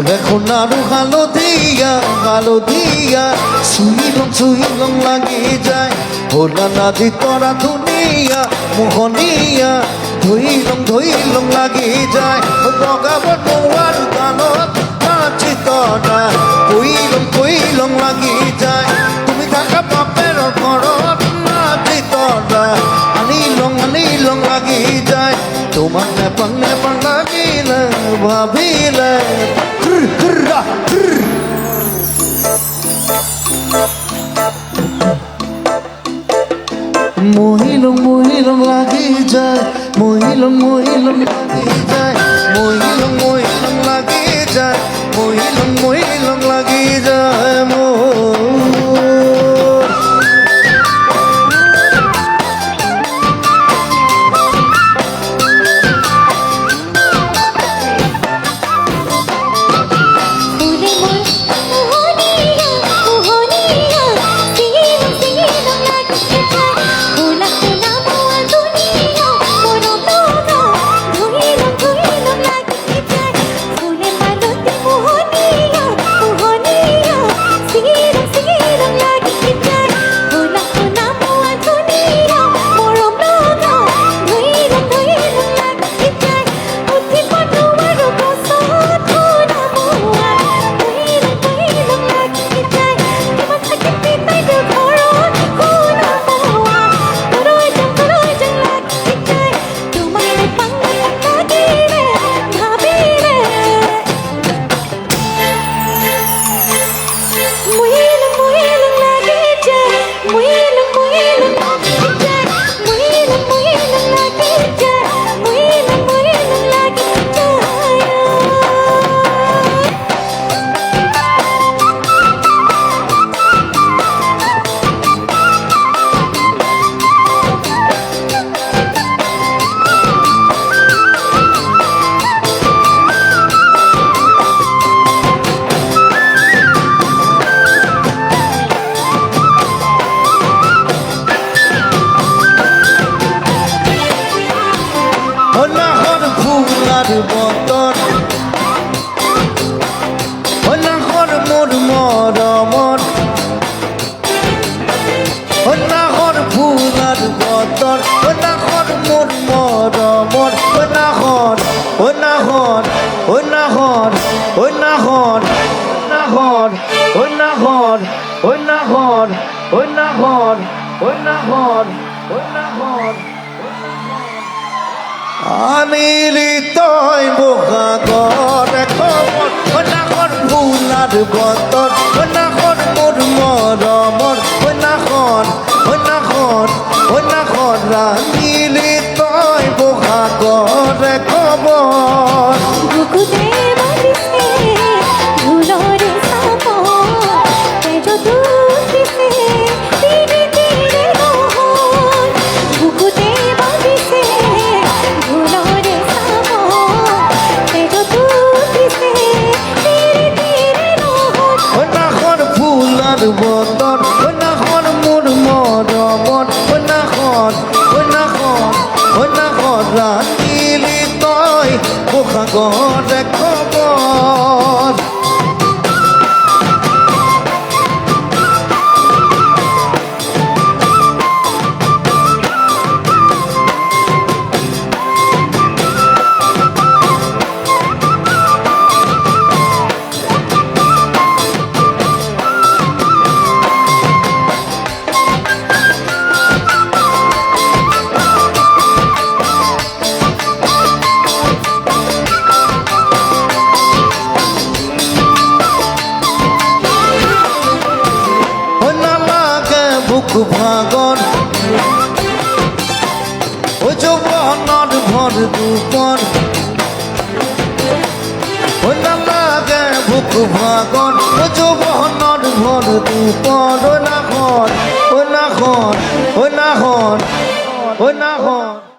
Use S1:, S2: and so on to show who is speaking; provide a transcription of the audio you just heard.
S1: এখন আরো হালদিয়া সুইলং লাগি যায় ভোলা নাদি তরা দুনিয়া মোহনিয়া ধুইলং লাগি যায় রগাব নোয়ার গানত নাচি তরা কইলং লাগি যায় তুমি থাকা বাপের ঘরত নাচি তরা আনিলং লাগি যায় তোমার নেপাং লাগিলে ভাবিলে মহিলং লাগি যায় মহিলং লাগি যায় মহিলং লাগি যায় মহিলং লাগি যায় বতন নাহর মোর মরমন নাহর ফুলার বতন নাহর মোর মরমন নাহর নাহর নাহর নাহর নাহর নাহর নাহর নাহর নাহর নাহর আনিলি তই বোকা ঘরে খবর নাহর ফুলার বতন নাহর মোর মরমর নাহর আনিলি তই বোকা ঘরে খবর বতন নাহর মোর মরমন নাহর রাখিলি তই বোকা ঘরে খবর বুক ভাগর ও যৌবনের ভর দুপর ও লাগে বুক ভাগর ও যৌবনের ভর দুপর ও নাহর